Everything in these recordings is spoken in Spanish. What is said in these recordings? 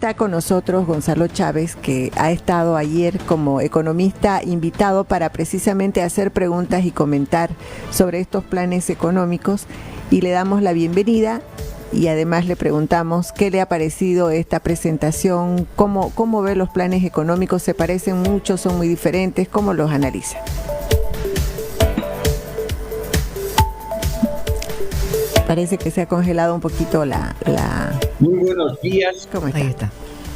Está con nosotros Gonzalo Chávez, que ha estado ayer como economista invitado para precisamente hacer preguntas y comentar sobre estos planes económicos, y le damos la bienvenida y además le preguntamos qué le ha parecido esta presentación, cómo ve los planes económicos, se parecen mucho, son muy diferentes, cómo los analiza. Parece que se ha congelado un poquito la... Muy buenos días. ¿Cómo está? Ahí está.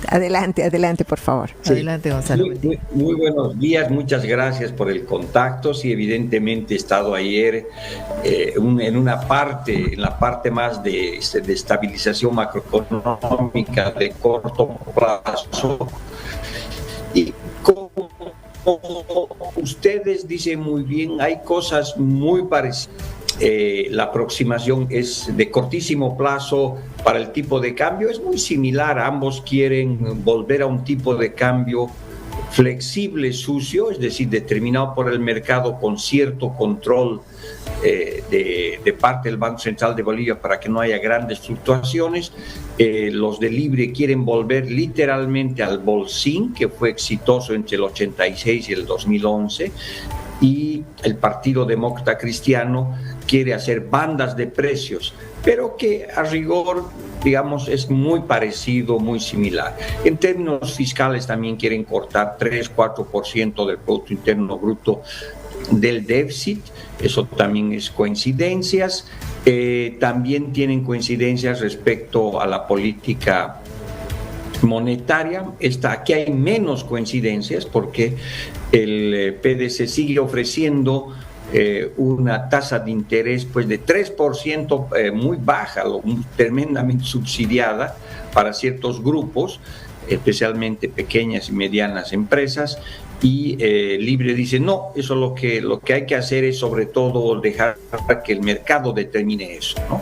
Adelante, por favor. Sí. Adelante, Gonzalo. Muy buenos días, muchas gracias por el contacto. Sí, evidentemente he estado ayer en la parte más de estabilización macroeconómica de corto plazo. Y como ustedes dicen muy bien, hay cosas muy parecidas. La aproximación es de cortísimo plazo para el tipo de cambio, es muy similar, ambos quieren volver a un tipo de cambio flexible, sucio, es decir, determinado por el mercado con cierto control de parte del Banco Central de Bolivia para que no haya grandes fluctuaciones. Los de Libre quieren volver literalmente al bolsín, que fue exitoso entre el 86 y el 2011, y el Partido Demócrata Cristiano quiere hacer bandas de precios, pero que a rigor, digamos, es muy parecido, muy similar. En términos fiscales también quieren cortar 3-4% del Producto Interno Bruto del déficit, eso también es coincidencias. También tienen coincidencias respecto a la política monetaria. Aquí hay menos coincidencias porque el PDC sigue ofreciendo una tasa de interés pues de 3%, muy baja, tremendamente subsidiada para ciertos grupos, especialmente pequeñas y medianas empresas, y Libre dice no, eso lo que hay que hacer es sobre todo dejar que el mercado determine eso, ¿no?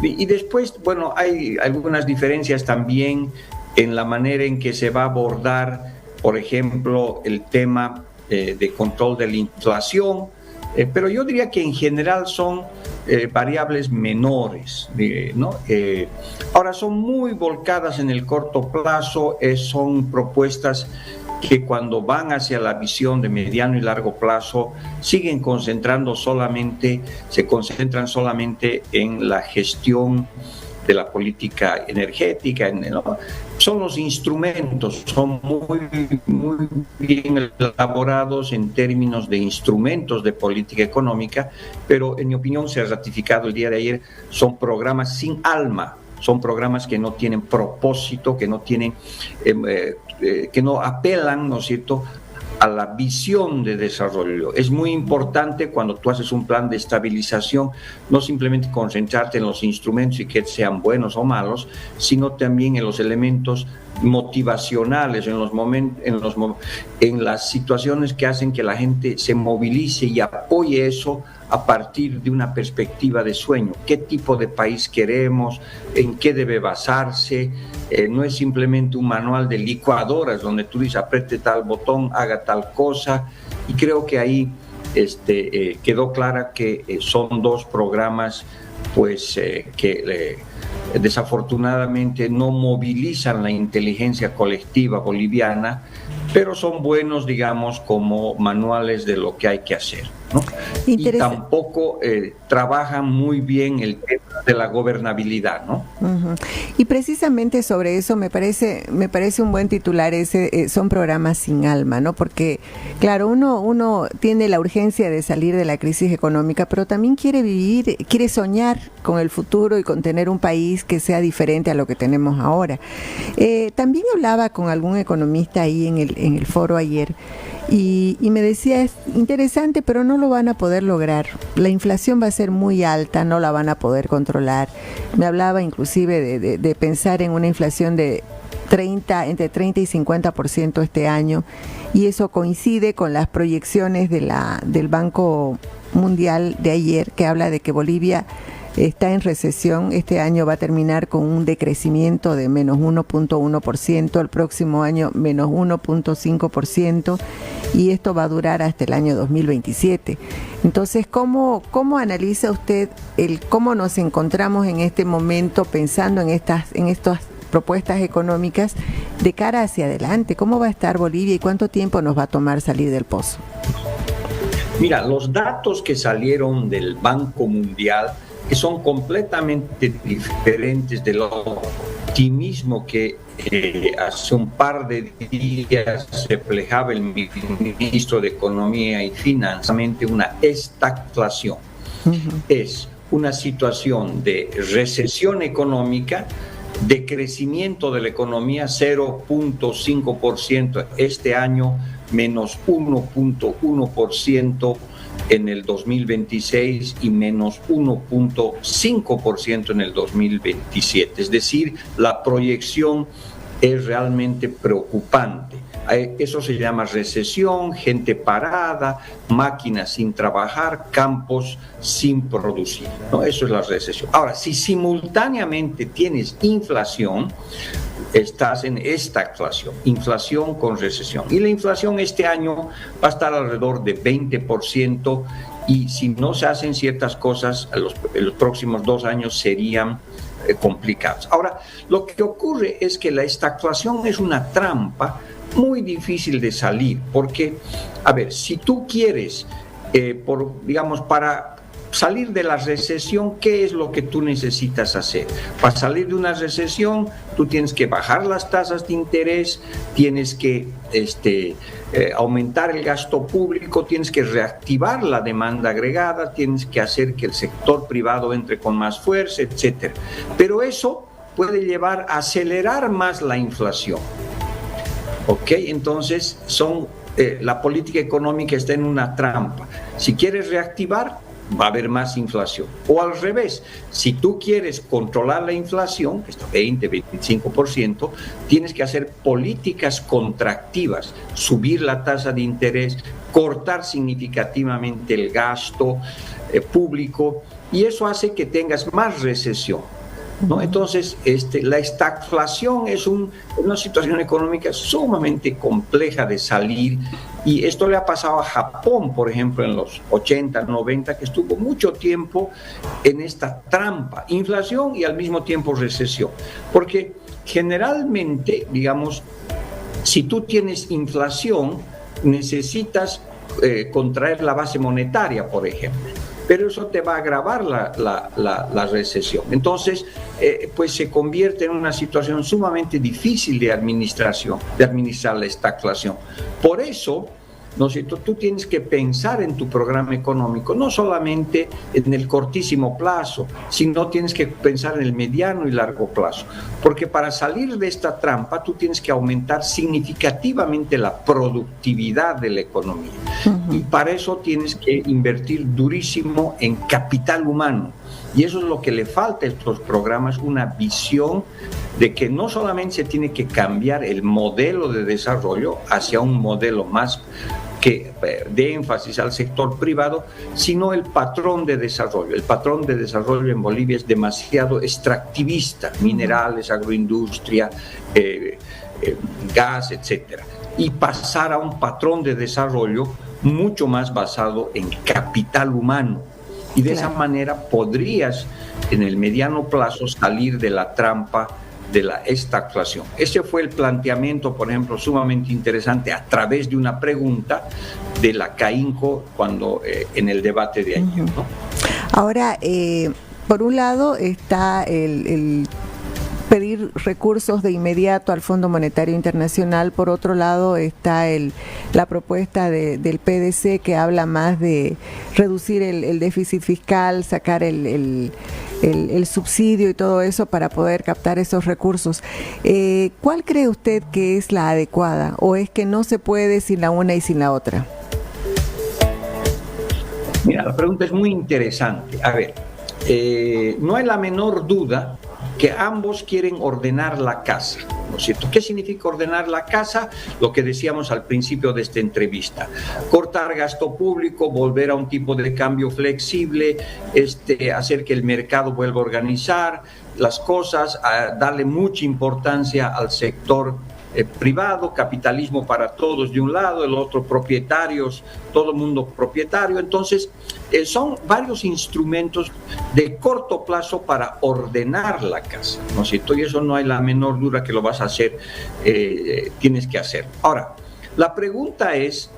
Y después, bueno, hay algunas diferencias también en la manera en que se va a abordar, por ejemplo, el tema de control de la inflación, pero yo diría que en general son variables menores, ¿no? Ahora son muy volcadas en el corto plazo, son propuestas que cuando van hacia la visión de mediano y largo plazo se concentran solamente en la gestión de la política energética, ¿no? Son los instrumentos, son muy bien elaborados en términos de instrumentos de política económica, pero en mi opinión se ha ratificado el día de ayer, son programas sin alma, son programas que no tienen propósito, que no tienen, que no apelan, ¿no es cierto?, a la visión de desarrollo. Es muy importante cuando tú haces un plan de estabilización, no simplemente concentrarte en los instrumentos y que sean buenos o malos, sino también en los elementos motivacionales, en las situaciones que hacen que la gente se movilice y apoye eso a partir de una perspectiva de sueño. ¿Qué tipo de país queremos? ¿En qué debe basarse? No es simplemente un manual de licuadoras donde tú dices apriete tal botón, haga tal cosa, y creo que ahí quedó clara que son dos programas pues que desafortunadamente no movilizan la inteligencia colectiva boliviana, pero son buenos, digamos, como manuales de lo que hay que hacer, ¿no? Y tampoco trabajan muy bien el tema de la gobernabilidad, ¿no? Uh-huh. Y precisamente sobre eso me parece un buen titular ese, son programas sin alma, ¿no? Porque, claro, uno tiene la urgencia de salir de la crisis económica, pero también quiere soñar con el futuro y con tener un país que sea diferente a lo que tenemos ahora. También hablaba con algún economista ahí en el foro ayer, y me decía, es interesante, pero no lo van a poder lograr. La inflación va a ser muy alta, no la van a poder controlar. Me hablaba inclusive de pensar en una inflación de entre 30 y 50% este año, y eso coincide con las proyecciones del Banco Mundial de ayer, que habla de que Bolivia está en recesión. Este año va a terminar con un decrecimiento de menos 1.1%, el próximo año menos 1.5%, y esto va a durar hasta el año 2027. Entonces, ¿cómo analiza usted cómo nos encontramos en este momento pensando en estos propuestas económicas de cara hacia adelante. ¿Cómo va a estar Bolivia y cuánto tiempo nos va a tomar salir del pozo? Mira, los datos que salieron del Banco Mundial, que son completamente diferentes del optimismo que hace un par de días reflejaba el ministro de Economía y Finanzas, una estagflación. Es una situación de recesión económica, de crecimiento de la economía 0.5% este año, menos 1.1% en el 2026 y menos 1.5% en el 2027. Es decir, la proyección es realmente preocupante. Eso se llama recesión, gente parada, máquinas sin trabajar, campos sin producir, ¿no? Eso es la recesión. Ahora, si simultáneamente tienes inflación, estás en estagflación, inflación con recesión. Y la inflación este año va a estar alrededor de 20% y si no se hacen ciertas cosas, en los próximos 2 años serían complicados. Ahora, lo que ocurre es que la estagflación es una trampa muy difícil de salir, porque, a ver, si tú quieres, para salir de la recesión, ¿qué es lo que tú necesitas hacer? Para salir de una recesión, tú tienes que bajar las tasas de interés, tienes que aumentar el gasto público, tienes que reactivar la demanda agregada, tienes que hacer que el sector privado entre con más fuerza, etc. Pero eso puede llevar a acelerar más la inflación. ¿Ok? Entonces, la política económica está en una trampa. Si quieres reactivar, va a haber más inflación. O al revés, si tú quieres controlar la inflación, que está 20-25%, tienes que hacer políticas contractivas, subir la tasa de interés, cortar significativamente el gasto público, y eso hace que tengas más recesión, ¿no? Entonces, la estagflación es una situación económica sumamente compleja de salir, y esto le ha pasado a Japón, por ejemplo, en los 80, 90, que estuvo mucho tiempo en esta trampa, inflación y al mismo tiempo recesión, porque generalmente, digamos, si tú tienes inflación, necesitas contraer la base monetaria, por ejemplo, pero eso te va a agravar la recesión. Entonces, pues se convierte en una situación sumamente difícil de administrar la estagflación. Por eso, ¿no es cierto?, tú tienes que pensar en tu programa económico, no solamente en el cortísimo plazo, sino tienes que pensar en el mediano y largo plazo. Porque para salir de esta trampa, tú tienes que aumentar significativamente la productividad de la economía. Y para eso tienes que invertir durísimo en capital humano. Y eso es lo que le falta a estos programas, una visión de que no solamente se tiene que cambiar el modelo de desarrollo hacia un modelo más que dé énfasis al sector privado, sino el patrón de desarrollo. El patrón de desarrollo en Bolivia es demasiado extractivista, minerales, agroindustria, gas, etcétera. Y pasar a un patrón de desarrollo mucho más basado en capital humano. Y de esa manera podrías, en el mediano plazo, salir de la trampa de la estagflación. Ese fue el planteamiento, por ejemplo, sumamente interesante a través de una pregunta de la CAINCO cuando en el debate de ayer, ¿no? Ahora, por un lado está el pedir recursos de inmediato al Fondo Monetario Internacional. Por otro lado está la propuesta del PDC, que habla más de reducir el déficit fiscal, sacar el subsidio y todo eso para poder captar esos recursos. ¿Cuál cree usted que es la adecuada, o es que no se puede sin la una y sin la otra? Mira, la pregunta es muy interesante. A ver, no hay la menor duda que ambos quieren ordenar la casa, ¿no es cierto? ¿Qué significa ordenar la casa? Lo que decíamos al principio de esta entrevista: cortar gasto público, volver a un tipo de cambio flexible, hacer que el mercado vuelva a organizar las cosas, darle mucha importancia al sector privado, capitalismo para todos de un lado, el otro propietarios, todo el mundo propietario. Entonces, son varios instrumentos de corto plazo para ordenar la casa, ¿no es cierto? Y eso no hay la menor duda que lo vas a hacer, tienes que hacer. Ahora, la pregunta es,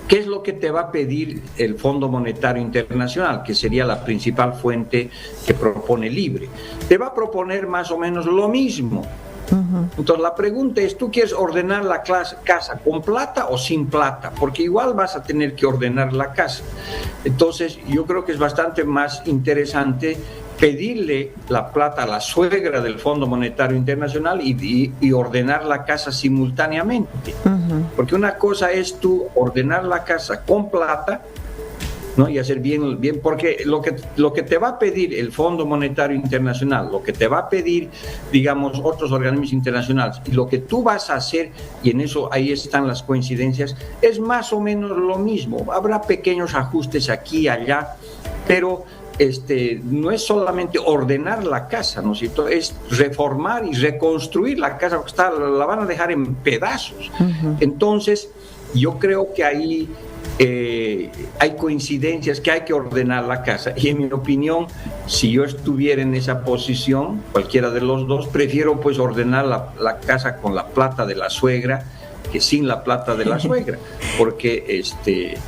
¿qué es lo que te va a pedir el Fondo Monetario Internacional, que sería la principal fuente que propone Libre? Te va a proponer más o menos lo mismo. Entonces la pregunta es, ¿tú quieres ordenar la casa con plata o sin plata? Porque igual vas a tener que ordenar la casa. Entonces yo creo que es bastante más interesante pedirle la plata a la suegra del Fondo Monetario Internacional y ordenar la casa simultáneamente. Porque una cosa es tú ordenar la casa con plata, ¿no? Y hacer bien, porque lo que te va a pedir el Fondo Monetario Internacional, lo que te va a pedir, digamos, otros organismos internacionales, y lo que tú vas a hacer, y en eso ahí están las coincidencias, es más o menos lo mismo. Habrá pequeños ajustes aquí y allá, pero no es solamente ordenar la casa, ¿no es cierto? Es reformar y reconstruir la casa, porque la van a dejar en pedazos. Entonces, yo creo que ahí hay coincidencias, que hay que ordenar la casa, y en mi opinión, si yo estuviera en esa posición, cualquiera de los dos, prefiero pues ordenar la casa con la plata de la suegra que sin la plata de la suegra, porque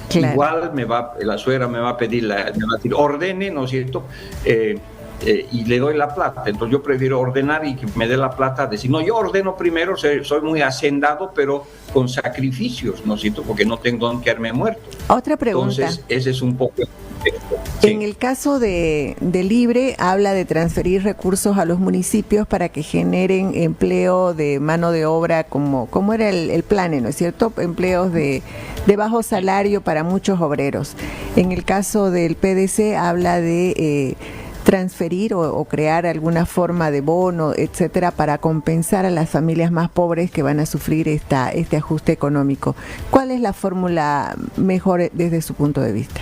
claro, igual la suegra me va a pedir, me va a decir ordene, ¿no es cierto? Y le doy la plata. Entonces yo prefiero ordenar y que me dé la plata, decir, no, yo ordeno primero, soy muy hacendado, pero con sacrificios, ¿no es cierto? Porque no tengo donde quedarme muerto. Otra pregunta. Entonces ese es un poco... En el caso de Libre, habla de transferir recursos a los municipios para que generen empleo de mano de obra, como era el plan, ¿no es cierto? Empleos de bajo salario para muchos obreros. En el caso del PDC, habla de transferir o crear alguna forma de bono, etcétera, para compensar a las familias más pobres que van a sufrir este ajuste económico. ¿Cuál es la fórmula mejor desde su punto de vista?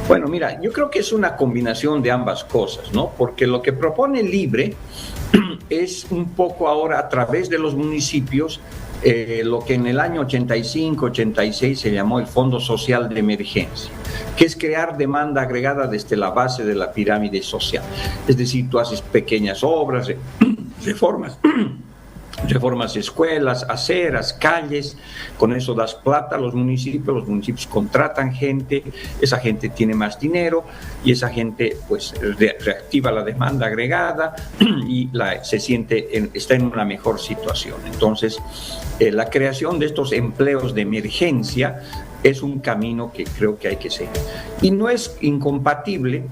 Bueno, mira, yo creo que es una combinación de ambas cosas, ¿no? Porque lo que propone Libre es un poco ahora a través de los municipios, lo que en el año 85, 86 se llamó el Fondo Social de Emergencia, que es crear demanda agregada desde la base de la pirámide social. Es decir, tú haces pequeñas obras, reformas escuelas, aceras, calles, con eso das plata a los municipios contratan gente, esa gente tiene más dinero y esa gente pues reactiva la demanda agregada y está en una mejor situación. Entonces, la creación de estos empleos de emergencia es un camino que creo que hay que seguir. Y no es incompatible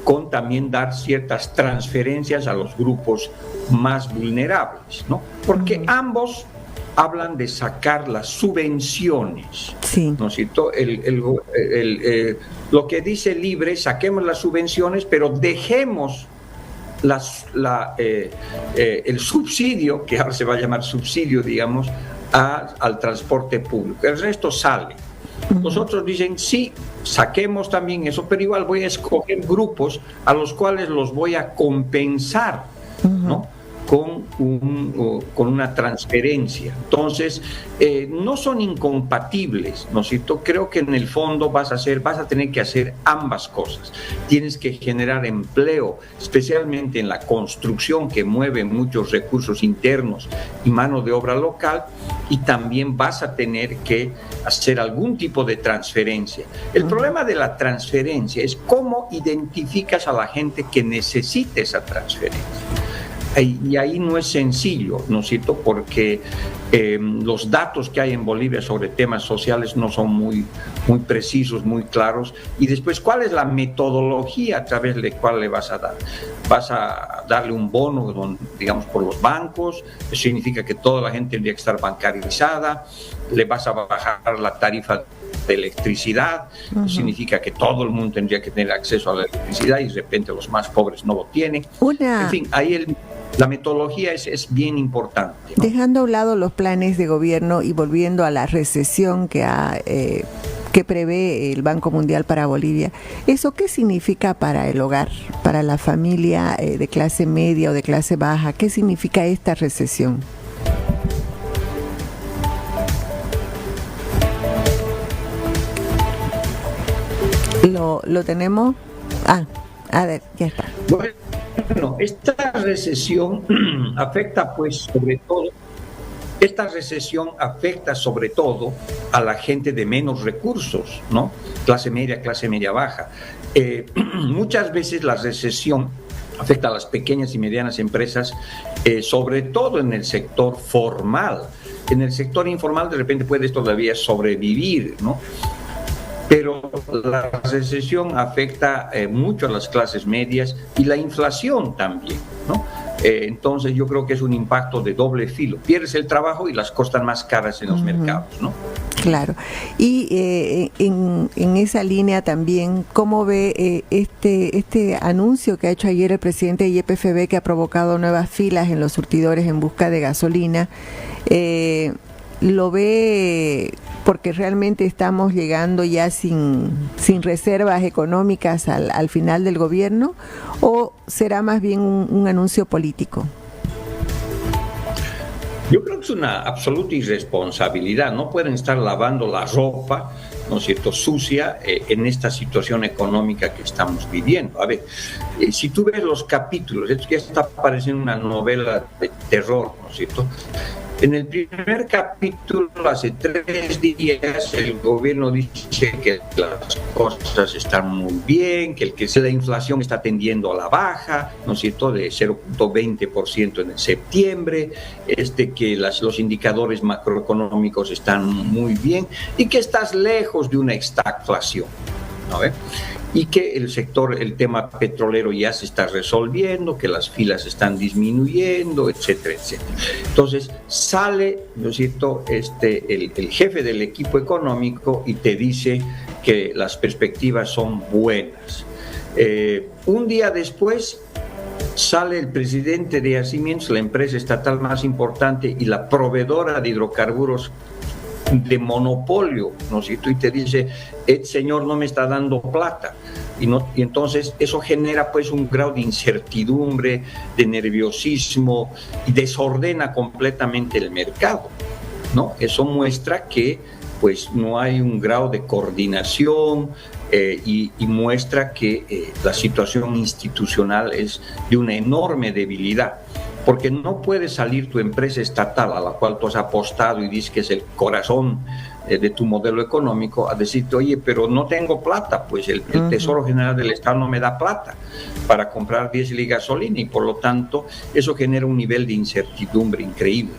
con también dar ciertas transferencias a los grupos más vulnerables, ¿no? Porque ambos hablan de sacar las subvenciones, sí, ¿no es cierto? Lo que dice Libre, saquemos las subvenciones, pero dejemos el subsidio, que ahora se va a llamar subsidio, digamos, al transporte público. El resto sale. Los otros dicen, sí, saquemos también eso, pero igual voy a escoger grupos a los cuales los voy a compensar, ¿no? Con una transferencia. Entonces, no son incompatibles, ¿no es cierto? Creo que en el fondo vas a tener que hacer ambas cosas. Tienes que generar empleo, especialmente en la construcción, que mueve muchos recursos internos y mano de obra local, y también vas a tener que hacer algún tipo de transferencia. El problema de la transferencia es cómo identificas a la gente que necesita esa transferencia. Y ahí no es sencillo, ¿no es cierto? Porque los datos que hay en Bolivia sobre temas sociales no son muy precisos, muy claros. Y después, ¿cuál es la metodología a través de la cual le vas a dar? ¿Vas a darle un bono, digamos, por los bancos? Eso significa que toda la gente tendría que estar bancarizada. ¿Le vas a bajar la tarifa de electricidad? Eso significa que todo el mundo tendría que tener acceso a la electricidad y de repente los más pobres no lo tienen. En fin, ahí la metodología es bien importante, ¿no? Dejando a un lado los planes de gobierno y volviendo a la recesión que prevé el Banco Mundial para Bolivia, ¿eso qué significa para el hogar, para la familia de clase media o de clase baja? ¿Qué significa esta recesión? ¿Lo tenemos? A ver, ya está. Bueno, esta recesión afecta sobre todo a la gente de menos recursos, ¿no? Clase media baja. Muchas veces la recesión afecta a las pequeñas y medianas empresas, sobre todo en el sector formal. En el sector informal de repente puedes todavía sobrevivir, ¿no? Pero la recesión afecta mucho a las clases medias y la inflación también, ¿no? Entonces yo creo que es un impacto de doble filo. Pierdes el trabajo y las costas más caras en los mercados, ¿no? Claro. Y en esa línea también, ¿cómo ve este anuncio que ha hecho ayer el presidente de YPFB, que ha provocado nuevas filas en los surtidores en busca de gasolina? ¿Lo ve porque realmente estamos llegando ya sin reservas económicas al final del gobierno, o será más bien un anuncio político? Yo creo que es una absoluta irresponsabilidad. No pueden estar lavando la ropa, ¿no es cierto?, sucia en esta situación económica que estamos viviendo. A ver, si tú ves los capítulos, esto ya está pareciendo una novela de terror, ¿no es cierto? En el primer capítulo, hace 3 días, el gobierno dice que las cosas están muy bien, que la inflación está tendiendo a la baja, ¿no es cierto?, de 0.20% en septiembre, que los indicadores macroeconómicos están muy bien y que estás lejos de una estagflación, ¿no ves? Y que el tema petrolero ya se está resolviendo, que las filas están disminuyendo, etcétera, etcétera. Entonces sale, ¿no es cierto?, el jefe del equipo económico y te dice que las perspectivas son buenas. Un día después sale el presidente de Yacimientos, la empresa estatal más importante y la proveedora de hidrocarburos de monopolio, ¿no es cierto?, y te dice, el señor no me está dando plata, y entonces eso genera pues un grado de incertidumbre, de nerviosismo, y desordena completamente el mercado, ¿no? Eso muestra que pues no hay un grado de coordinación, y muestra que la situación institucional es de una enorme debilidad. Porque no puede salir tu empresa estatal a la cual tú has apostado y dices que es el corazón de tu modelo económico, a decirte, oye, pero no tengo plata, pues el Tesoro General del Estado no me da plata para comprar diésel y gasolina, y por lo tanto eso genera un nivel de incertidumbre increíble,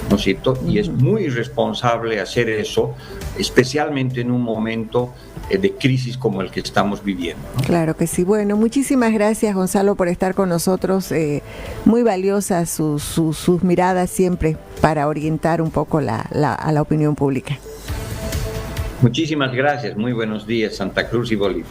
¿no es cierto? Y es muy irresponsable hacer eso, especialmente en un momento de crisis como el que estamos viviendo, ¿no? Claro que sí. Bueno, muchísimas gracias, Gonzalo, por estar con nosotros. Muy valiosas sus miradas siempre para orientar un poco a la opinión pública. Muchísimas gracias. Muy buenos días, Santa Cruz y Bolivia.